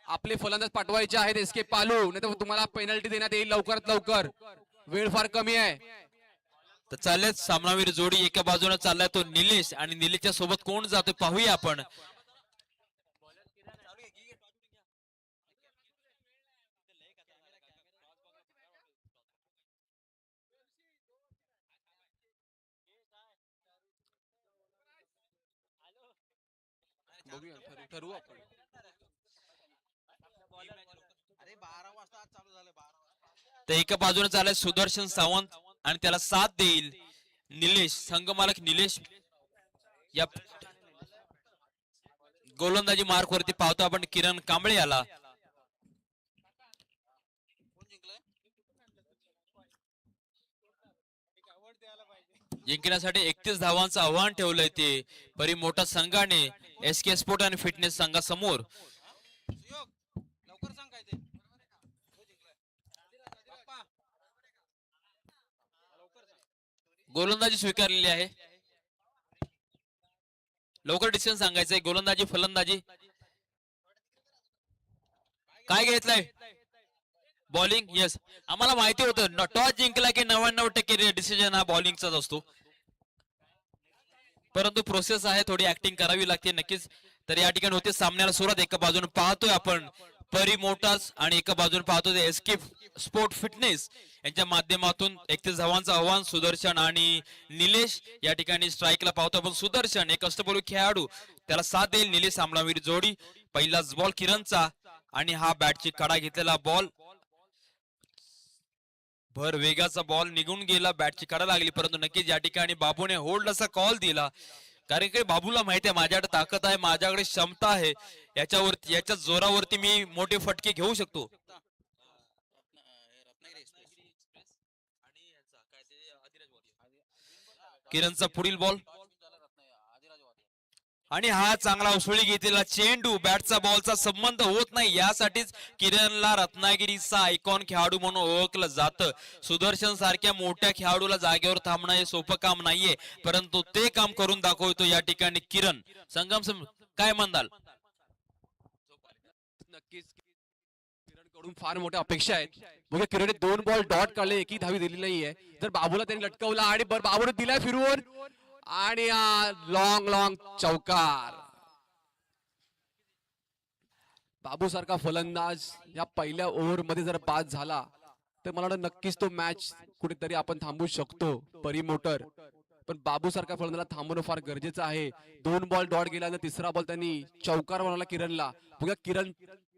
आपले फलंदाज पाठवायचे आहेत एस के पालू, नाही तर तुम्हाला पेनल्टी देण्यात येईल. लवकरात लवकर, वेळ फार कमी आहे. तर चालले सामनावीर जोडी. एका बाजूने चाललाय तो निलेश, आणि निलेशच्या सोबत कोण जातोय पाहूया आपण. बघूया, ठरवू आपण. तर एका बाजूने चाललाय सुदर्शन सावंत आणि त्याला साथ देईल निलेश, संघमालक निलेश. या गोलंदाजी मार्क वरती पाहतो आपण किरण कांबळे आला. जिंकण्यासाठी 31 धावांचं आव्हान ठेवलंय ते परी मोठा संघाने एसके स्पोर्ट आणि फिटनेस संघासमोर. गोलंदाजी स्वीकारलेली आहे. लवकर डिसिजन सांगायचंय. गोलंदाजी फलंदाजी काय घेतलंय? बॉलिंग. येस, आम्हाला माहिती होतं टॉस जिंकला की 99% डिसिजन हा बॉलिंगचाच असतो, परंतु प्रोसेस आहे, थोडी ऍक्टिंग करावी लागते नक्कीच. तर या ठिकाणी होते सामन्याला सुरुवात. एका बाजूने पाहतोय आपण परी मोटर्स आणि एका बाजूने पाहतोय एसके स्पोर्ट फिटनेस यांच्या माध्यमातून 31 धावांचं आव्हान. सुदर्शन आणि निलेश या ठिकाणी स्ट्राईकला पाहतो आपण. सुदर्शन एक अष्टपैलू खेळाडू, त्याला साथ देईल निलेश आमलावीर जोडी. पहिलाच बॉल किरणचा आणि हा बॅटची कडा घेतलेला बॉल, भर वेगाचा बॉल निघून गेला, बॅटची कडा लागली, परंतु नक्कीच या ठिकाणी बाबूने होल्ड असा कॉल दिला. कारण की बाबूला माहिती आहे माझ्याकडे ताकद आहे, माझ्याकडे क्षमता आहे, याच्यावरती याच्या जोरावरती मी मोठे फटके घेऊ शकतो. किरणचा पुढील बॉल आणि हा चांगला उसळी घेतलेला चेंडू, बॅटचा बॉलचा संबंध होत नाही, यासाठीच किरणला रत्नागिरीचा आयकॉन खेळाडू म्हणून ओळखलं जातं. सुदर्शन सारख्या मोठ्या खेळाडूला जागेवर थांबणं हे सोपं काम नाहीये, परंतु ते काम करून दाखवतो या ठिकाणी किरण. संगम काय म्हणाल? नक्कीच किरण कडून फार मोठ्या अपेक्षा आहेत. बघा किरणने 2 बॉल डॉट काढले, एकही धावी दिली नाहीये. जर बाबूला त्यांनी लटकवला आणि बाबूने दिला फिरवून आणि लॉंग लॉंग चौकार. बाबू सारखा फलंदाज या पहिल्या ओव्हर मध्ये जर बाद झाला तर मला वाटतं नक्कीच तो मॅच कुठेतरी आपण थांबवू शकतो परी मोटर. पण बाबू सारखा फलंदाजाला थांबवणं फार गरजेचं आहे. 2 बॉल डॉट गेल्यानंतर तिसरा बॉल त्यांनी चौकार बनवला किरणला. बघा किरण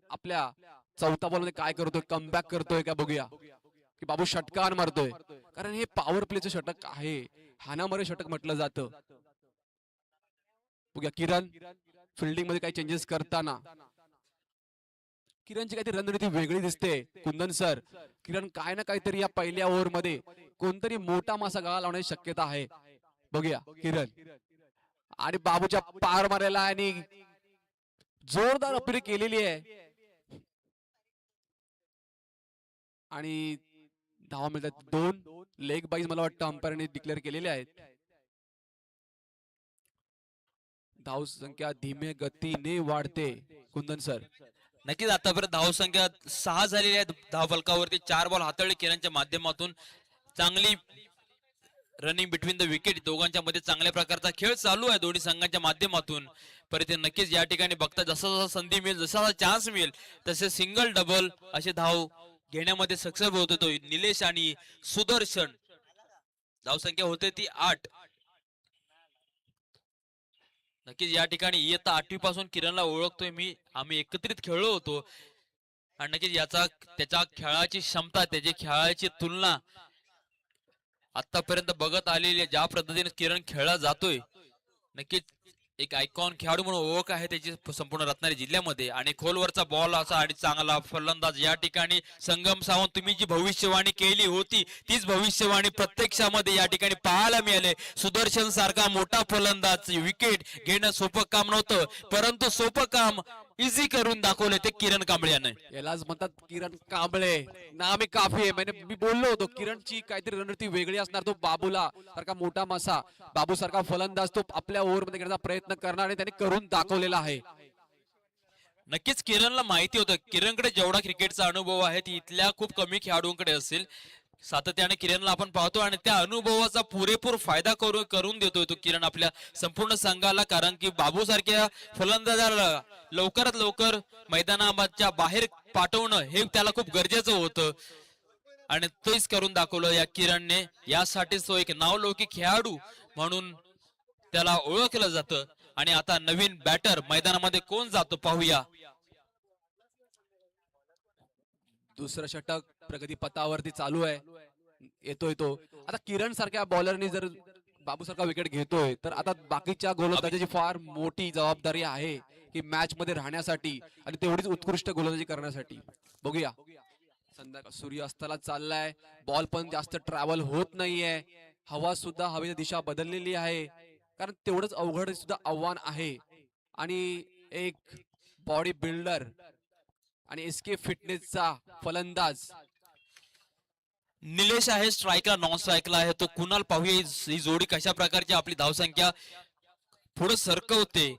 आपल्या चौथा बॉल मध्ये काय करतोय, कमबॅक करतोय का बघूया. की बाबू षटकार मारतोय, कारण हे पॉवर प्लेचं षटक आहे, हानामारे षटक म्हटलं जातं. बघूया किरण फिल्डिंग मध्ये काही चेंजेस करताना. किरणची काहीतरी रणनीती वेगळी दिसते कुंदन सर. किरण काय ना काहीतरी या पहिल्या ओव्हर मध्ये कोणतरी मोठा मासा गळा लावण्याची शक्यता आहे. बघूया किरण आणि बाबूच्या पार मारायला आणि जोरदार अपील केलेली आहे आणि धावा मिळतात 2. लेग बाईज मला वाटतं अंपायरने डिक्लेअर केलेले आहेत. धाव संख्या धीमे गतीने वाढते कुंदन सर. नक्कीच आतापर्यंत धावसंख्या 6 झालेली आहे. धावफलकावरती 4 बॉल हाताळले किरणच्या माध्यमातून. चांगली रनिंग बिटवीन द विकेट, दोघांच्या मध्ये चांगल्या प्रकारचा खेळ चालू आहे दोन्ही संघांच्या माध्यमातून. परत नक्कीच या ठिकाणी बघता जसा जसा संधी मिळेल, जसा चान्स मिळेल तसे सिंगल डबल असे धाव घेण्यामध्ये सक्सेस होतो तो निलेश आणि सुदर्शन. धावसंख्या होते ती 8. नक्कीच या ठिकाणी इयत्ता 8वी पासून किरणला ओळखतोय मी, आम्ही एकत्रित खेळलो होतो आणि नक्कीच त्याच्या खेळाची क्षमता, त्याची खेळाची तुलना आतापर्यंत बघत आलेली ज्या पद्धतीने किरण खेळला जातोय, नक्कीच एक आयकॉन खेळाडू म्हणून ओळख आहे त्याची संपूर्ण रत्नागिरी जिल्ह्यामध्ये. आणि खोलवरचा बॉल असा आणि चांगला फलंदाज या ठिकाणी. संगम सावंत, तुम्ही जी भविष्यवाणी केली होती तीच भविष्यवाणी प्रत्यक्षामध्ये या ठिकाणी पाहायला मिळाले. सुदर्शन सारखा मोठा फलंदाज विकेट घेणं सोपं काम नव्हतं, परंतु सोपं काम इझी करून दाखवले ते किरण कांबळे याने. यालाच म्हणतात किरण कांबळे, नामे काफी आहे. म्हणजे मी बोललो होतो किरणची काहीतरी रणनीती वेगळी असणार. तो बाबूला सारखा मोठा मासा, बाबू सारखा फलंदाज तो आपल्या ओव्हर मध्ये घेण्याचा प्रयत्न करणार आणि त्याने करून दाखवलेला आहे. नक्कीच किरणला माहिती होतं, किरणकडे जेवढा क्रिकेटचा अनुभव आहे ती इथल्या खूप कमी खेळाडूंकडे असेल. सातत्याने किरणला आपण पाहतो आणि त्या अनुभवाचा पुरेपूर फायदा करून देतोय तो किरण आपल्या संपूर्ण संघाला. कारण की बाबू सारख्या फलंदाजाला लवकरात लवकर मैदानाच्या बाहेर पाठवणं हे त्याला खूप गरजेचं होतं आणि तेच करून दाखवलं या किरणने. यासाठीच तो एक नावलौकिक खेळाडू म्हणून त्याला ओळखलं जातं. आणि आता नवीन बॅटर मैदानामध्ये कोण जातो पाहूया. दुसरं षटक प्रगती पथावरती चालू आहे. येतोय तो आता किरण सारख्या बॉलरनी जर बाबू सारखा विकेट घेतोय तर आता बाकीच्या गोलंदाजाची फार मोठी जबाबदारी आहे की मॅच मध्ये राहण्यासाठी आणि तेवढीच उत्कृष्ट गोलंदाजी करण्यासाठी. बघूया संध्याकाळ सूर्य अस्ताला चाललाय, बॉल पण जास्त ट्रॅव्हल होत नाहीये, हवा सुद्धा हवेची दिशा बदललेली आहे, कारण तेवढंच अवघड सुद्धा आव्हान आहे. आणि एक बॉडी बिल्डर आणि एसके फिटनेसचा फलंदाज निलेश आहे स्ट्राईकला, नॉन स्ट्राईकला आहे तो कुणाल. पाहूया ही जोडी कशा प्रकारची आपली धावसंख्या पुढे सरकवते.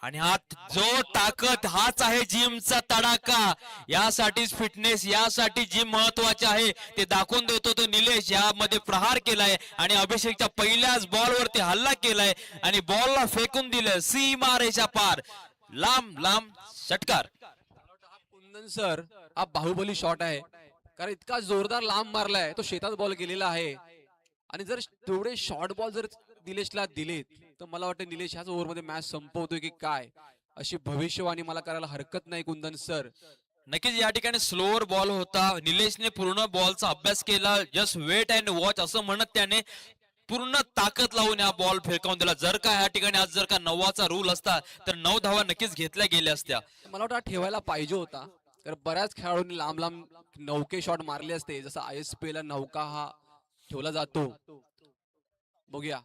आणि हा जो ताकद, हाच आहे जिमचा तडाखा. यासाठीच फिटनेस, यासाठी जिम महत्वाचे आहे ते दाखवून देतो तो निलेश. यामध्ये प्रहार केलाय आणि अभिषेकच्या पहिल्याच बॉलवरती हल्ला केलाय आणि बॉलला फेकून दिलं सीमा रेषा पार, लांब लांब षटकार. कुंदन सर, हा बाहुबली शॉट आहे, कारण इतका जोरदार लांब मारलाय, तो शेतात बॉल गेलेला आहे. आणि जर तेवढे शॉर्ट बॉल जर निलेशला दिलेत तर मला वाटतं निलेश ह्याच ओव्हरमध्ये मॅच संपवतोय की काय, अशी भविष्यवाणी मला करायला हरकत नाही कुंदन सर. नक्कीच या ठिकाणी स्लोअर बॉल होता. निलेशने पूर्ण बॉलचा अभ्यास केला. जस्ट वेट अँड वॉच असं म्हणत त्याने पूर्ण ताकद लावून हा बॉल फेकावून दिला. जर का या ठिकाणी आज जर का 9चा रूल असता तर 9 धावा नक्कीच घेतल्या गेल्या असत्या. मला वाटतं हा ठेवायला पाहिजे होता, कारण बऱ्याच खेळाडूंनी लांब लांब नौके शॉट मारले असते, जसं ISP ला नौका हा ठेवला जातो. बघूया.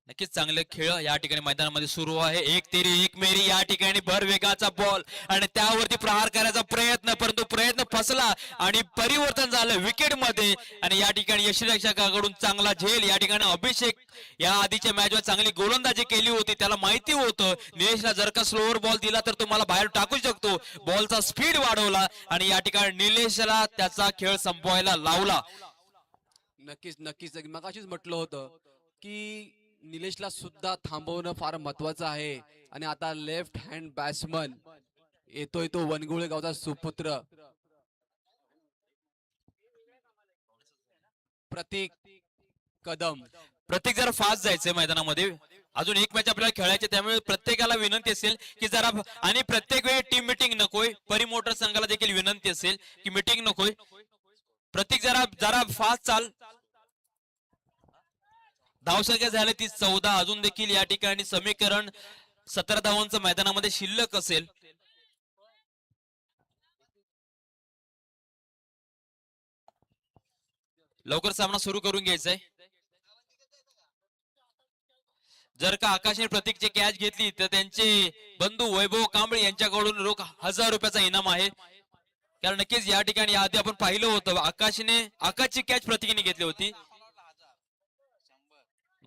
नक्कीच चांगले खेळ या ठिकाणी मैदानामध्ये सुरू आहे. एक तेरी एक मेरी या ठिकाणी भर वेगाचा बॉल आणि त्यावरती प्रहार करायचा प्रयत्न, परंतु प्रयत्न फसला आणि परिवर्तन झालं विकेट मध्ये. आणि या ठिकाणी यष्टीरक्षकाकडून चांगला झेल. या ठिकाणी अभिषेक या आधीच्या मॅचवर चांगली गोलंदाजी केली होती, त्याला माहिती होतं निलेशला जर का स्लोअर बॉल दिला तर तुम्हाला बाहेर टाकू शकतो. बॉलचा स्पीड वाढवला आणि या ठिकाणी निलेशला त्याचा खेळ संपवायला लावला. नक्कीच नक्कीच मगाशीच म्हटलं होतं की निलेशला सुद्धा थांबवणं फार महत्वाचं आहे. आणि आता लेफ्ट हँड बॅट्समन येतोय तो वनगुळे गावचा सुपुत्र प्रतीक कदम. प्रत्येक जरा फास्ट जायचंय मैदानामध्ये. अजून एक मॅच आपल्याला खेळायचे, त्यामुळे प्रत्येकाला विनंती असेल की जरा, आणि प्रत्येक वेळी टीम मिटिंग नकोय. परिमोटर संघाला देखील विनंती असेल की मिटिंग नकोय. प्रत्येक जरा जरा फास्ट चाल. धावसंख्या झाली ती 14. अजून देखील या ठिकाणी समीकरण 17 धावांचं मैदानामध्ये शिल्लक असेल. लवकर सामना सुरू करून घ्यायचाय. जर का आकाशने प्रतीकची कॅच घेतली तर त्यांचे बंधू वैभव कांबळे यांच्याकडून रोख 1000 रुपयाचा इनाम आहे. कारण नक्कीच या ठिकाणी आधी आपण पाहिलं होतं आकाशची कॅच प्रतीकने घेतली होती.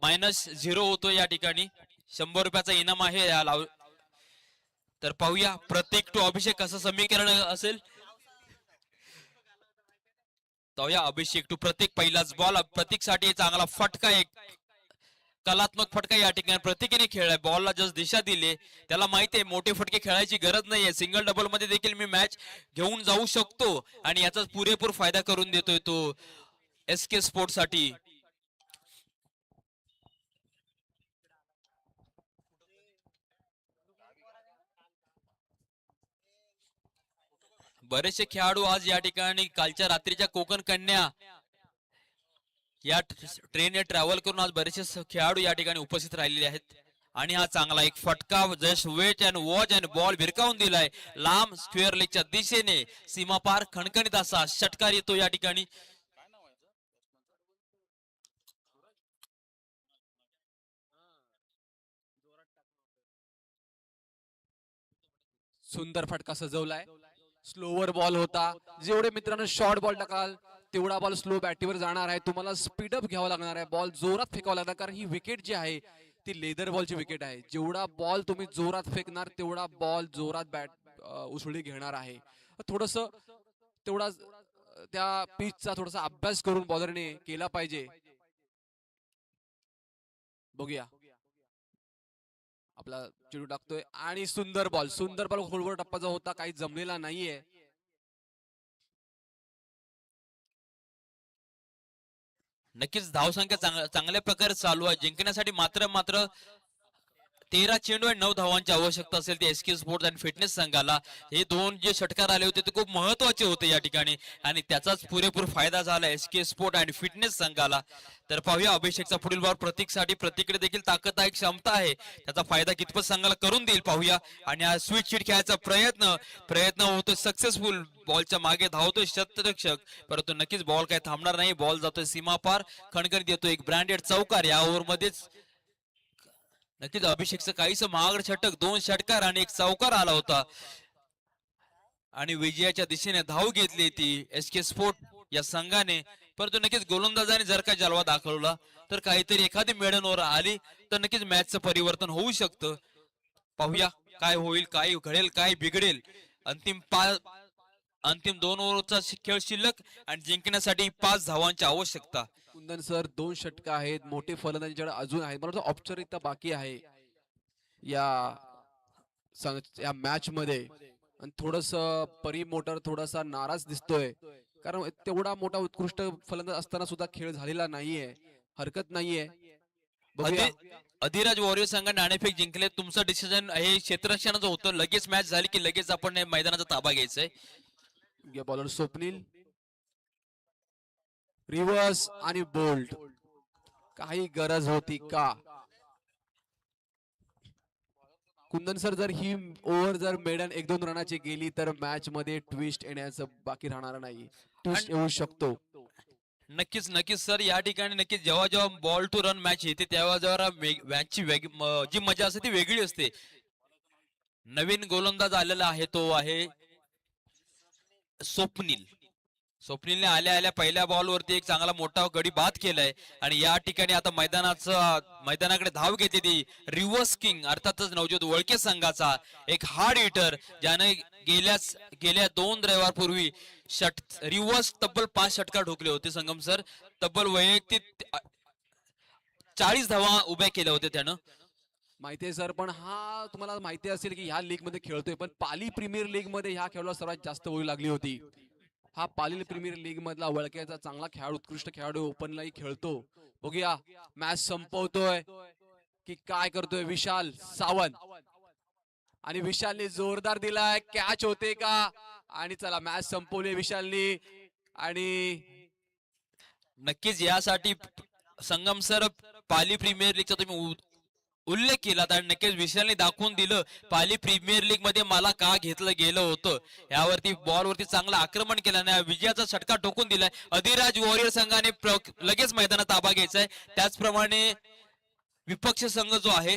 -0 होतो या ठिकाणी. 100 रुपयाचा इनाम आहे या तर पाहूया प्रतीक टू अभिषेक कसं समीकरण असेल. पाहूया अभिषेक टू प्रतीक. पहिलाच बॉल प्रतीक साठी चांगला फटका, एक कलात्मक फटका या ठिकाणी प्रतीकेने खेळलाय. बॉलला जस्ट दिशा दिली. त्याला माहिती आहे मोठे फटके खेळायची गरज नाहीये. सिंगल डबल मध्ये देखील मी मॅच घेऊन जाऊ शकतो आणि याचा पुरेपूर फायदा करून देतोय तो SK स्पोर्ट्स साठी. बरेचसे खेळाडू आज या ठिकाणी कालच्या रात्रीच्या कोकण कन्या या ट्रेनने ट्रॅव्हल करून आज बरेचसे खेळाडू या ठिकाणी उपस्थित राहिलेले आहेत. आणि हा चांगला एक फटका, just wait and watch and ball भिरकावून दिलाय लांब स्क्वेअर लेगच्या दिशेने. सीमा पार खणखणीत असा षटकार येतो या ठिकाणी. सुंदर फटका सजवलाय. स्लोवर बॉल होता. जेवढे मित्रांनो शॉर्ट बॉल टाकाल तेवढा बॉल स्लो बॅटीवर जाणार आहे. तुम्हाला स्पीडअप घ्यावा लागणार आहे. बॉल जोरात फेकावा लागणार, कारण ही विकेट जी आहे ती लेदर बॉलची विकेट आहे. जेवढा बॉल तुम्ही जोरात फेकणार तेवढा बॉल जोरात बॅट उसळी घेणार आहे. थोडस तेवढा त्या पिचचा थोडासा अभ्यास करून बॉलरने केला पाहिजे. बघूया. आपला चेंडू टाकतोय आणि सुंदर बॉल खोलवर टप्पा होता, काही जमलेला नाहीये. नक्कीच धावसंख्या चांगल्या प्रकारे चालू आहे. जिंकण्यासाठी मात्र 13 चेंडू आणि 9 धावांची आवश्यकता असेल ते SK स्पोर्ट्स अँड फिटनेस संघाला. हे दोन जे षटकार आले होते ते खूप महत्वाचे होते या ठिकाणी आणि त्याचाच पुरेपूर फायदा झाला SK स्पोर्ट अँड फिटनेस संघाला. तर पाहूया अभिषेकचा पुढील बॉल प्रतीकसाठी. प्रतीकडे देखील ताकद आहे, क्षमता आहे. त्याचा फायदा कितपत संघाला करून देईल पाहूया. आणि हा स्विच शीट खेळायचा प्रयत्न होतो सक्सेसफुल. बॉलच्या मागे धावतोय शतरक्षक, परंतु नक्कीच बॉल काय थांबणार नाही. बॉल जातोय सीमा पार, खणखणीत येतो एक ब्रँडेड चौकार. या ओव्हर मध्येच नक्कीच अभिषेकचं काहीसं महागड षटक, 2 षटकार आणि एक चौकार आला होता आणि विजयाच्या दिशेने धाव घेतली ती SK स्पोर्ट या संघाने, परंतु नक्कीच गोलंदाजाने जर का जलवा दाखवला तर काहीतरी एखादी मेडनवर आली तर नक्कीच मॅचचं परिवर्तन होऊ शकतं. पाहूया काय होईल, काय घडेल, काय बिघडेल. अंतिम 2 ओव्हरचा खेळ शिल्लक आणि जिंकण्यासाठी 5 धावांची आवश्यकता. कुंदन सर 2 षटकं आहेत, मोठे फलंदाजीकडे अजून आहेत. मला वाटतं औपचारिकता बाकी आहे या या मॅच मध्ये. आणि थोडस परी मोटर थोडासा नाराज दिसतोय, कारण तेवढा मोठा उत्कृष्ट फलंदाज असताना सुद्धा खेळ झालेला नाहीये. हरकत नाहीये, बघूया. अधिराज वॉरियर संघाने नाणेफेक जिंकले. तुमचं डिसिजन हे क्षेत्ररक्षणाचं होतं, लगेच मॅच झाली की लगेच आपण हे मैदानाचा ताबा घ्यायचाय. बॉलर स्वप्नील रिव्हर्स आणि बोल्ड. काही गरज होती का कुंदन सर? जर ही ओव्हर जर मेडन 1-2 रनाची गेली तर मॅच मध्ये ट्विस्ट येण्याचं बाकी राहणार नाही. ट्विस्ट येऊ शकतो. नक्कीच नक्कीच सर, या ठिकाणी नक्कीच जेव्हा जेव्हा बॉल टू रन मॅच येते तेव्हा जरा मॅचची जी मजा असते ती वेगळी असते. नवीन गोलंदाज आलेला आहे तो आहे स्वप्नील. स्वप्नीलने आल्या आल्या पहिल्या बॉलवरती एक चांगला मोठा गडी बाद केलाय आणि या ठिकाणी आता मैदानाकडे धाव घेतली रिव्हर्स किंग अर्थातच नवज्योत वळके संघाचा एक हार्ड हिटर, ज्याने गेल्या 2 रविवारपूर्वी रिव्हर्स तब्बल 5 षटकार ठोकले होते. संगम सर, तब्बल वैयक्तिक 40 धावा उभ्या केल्या होत्या त्यानं. माहितीये सर, पण हा तुम्हाला माहिती असेल की ह्या लीग मध्ये खेळतोय, पण पाली प्रीमियर लीग मध्ये ह्या खेळाला सर्वात जास्त ओळख लागली होती. हा पाली प्रीमियर लीग मधला वळक्याचा चांगला खेळाडू, उत्कृष्ट खेळाडू ओपनलाही खेळतो. बघूया मॅच संपवतोय की काय करतोय विशाल सावंत. आणि विशालने जोरदार दिलाय, कॅच होते का? आणि चला मॅच संपवली विशालने. आणि नक्कीच यासाठी संगम सर पाली प्रीमियर लीगचा तुम्ही उल्लेख केला तर नक्कीच विशालने दाखवून दिलं पाली प्रीमियर लीग मध्ये मला का घेतलं गेलं होतं. यावरती बॉलवरती चांगलं आक्रमण केलं आणि विजयाचा षटकार ठोकून दिलाय. अधिराज वॉरियर संघाने लगेच मैदानात ताबा घ्यायचाय. त्याचप्रमाणे विपक्ष संघ जो आहे